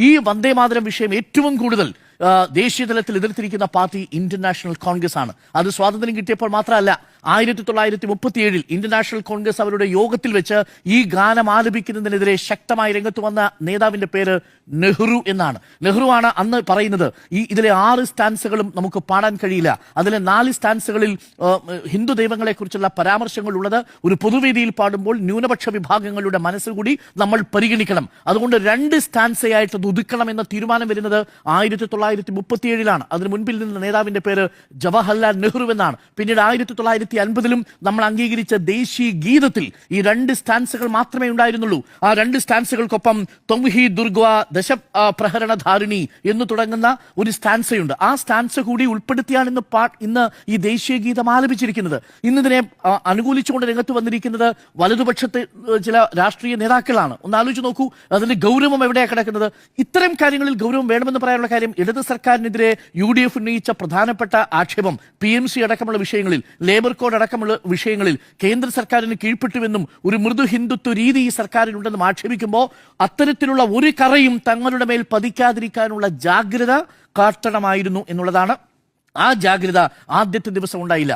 ഈ വന്ദേമാതരം വിഷയം ഏറ്റവും കൂടുതൽ ദേശീയ തലത്തിൽ എതിർത്തിരിക്കുന്ന പാർട്ടി ഇന്ത്യൻ നാഷണൽ കോൺഗ്രസ് ആണ്. അത് സ്വാതന്ത്ര്യം കിട്ടിയപ്പോൾ മാത്രമല്ല, 1937 ഇന്ത്യൻ നാഷണൽ കോൺഗ്രസ് അവരുടെ യോഗത്തിൽ വെച്ച് ഈ ഗാനം ആലപിക്കുന്നതിനെതിരെ ശക്തമായി രംഗത്ത് വന്ന നേതാവിന്റെ പേര് നെഹ്റു എന്നാണ്. നെഹ്റു ആണ് അന്ന് പറയുന്നത്, ഇതിലെ 6 സ്റ്റാൻസുകളും നമുക്ക് പാടാൻ കഴിയില്ല, അതിലെ 4 സ്റ്റാൻസുകളിൽ ഹിന്ദു ദൈവങ്ങളെ കുറിച്ചുള്ള പരാമർശങ്ങൾ ഉള്ളത് ഒരു പൊതുവേദിയിൽ പാടുമ്പോൾ ന്യൂനപക്ഷ വിഭാഗങ്ങളുടെ മനസ്സുകൂടി നമ്മൾ പരിഗണിക്കണം. അതുകൊണ്ട് 2 സ്റ്റാൻസയായിട്ട് അത് ഒതുക്കണം എന്ന തീരുമാനം വരുന്നത് 1937 അതിന് മുൻപിൽ നിന്ന് നേതാവിന്റെ പേര് ജവഹർലാൽ നെഹ്റു എന്നാണ്. പിന്നീട് 1950 നമ്മൾ അംഗീകരിച്ച ദേശീയ ഗീതത്തിൽ ഈ 2 സ്റ്റാൻസുകൾ മാത്രമേ ഉണ്ടായിരുന്നുള്ളൂ. ആ 2 സ്റ്റാൻസുകൾക്കൊപ്പം തൊങ്ഹി ദുർഗ്വ ദശ പ്രഹരണധാരിണി എന്ന് തുടങ്ങുന്ന ഒരു സ്റ്റാൻസയുണ്ട്. ആ സ്റ്റാൻസ കൂടി ഉൾപ്പെടുത്തിയാണ് ഇന്ന് ഈ ദേശീയ ഗീതം ആലപിച്ചിരിക്കുന്നത്. ഇന്നിതിനെ അനുകൂലിച്ചുകൊണ്ട് രംഗത്ത് വന്നിരിക്കുന്നത് വലതുപക്ഷത്തെ ചില രാഷ്ട്രീയ നേതാക്കളാണ്. ഒന്ന് ആലോചിച്ച് നോക്കൂ, അതിന്റെ ഗൗരവം എവിടെയാണ് കിടക്കുന്നത്. ഇത്തരം കാര്യങ്ങളിൽ ഗൗരവം വേണമെന്ന് പറയാനുള്ള കാര്യം, ഇടത് സർക്കാരിനെതിരെ UDF ഉന്നയിച്ച പ്രധാനപ്പെട്ട ആക്ഷേപം PMC അടക്കമുള്ള വിഷയങ്ങളിൽ, ലേബർ കോഡ് അടക്കമുള്ള വിഷയങ്ങളിൽ കേന്ദ്ര സർക്കാരിന് കീഴ്പ്പെട്ടുവെന്നും ഒരു മൃദു ഹിന്ദുത്വ രീതി ഈ സർക്കാരിനുണ്ടെന്നും ആക്ഷേപിക്കുമ്പോൾ അത്തരത്തിലുള്ള ഒരു കറയും തങ്ങളുടെ മേൽ പതിക്കാതിരിക്കാനുള്ള ജാഗ്രത കാട്ടണമായിരുന്നു എന്നുള്ളതാണ്. ആ ജാഗ്രത ആദ്യത്തെ ദിവസം ഉണ്ടായില്ല.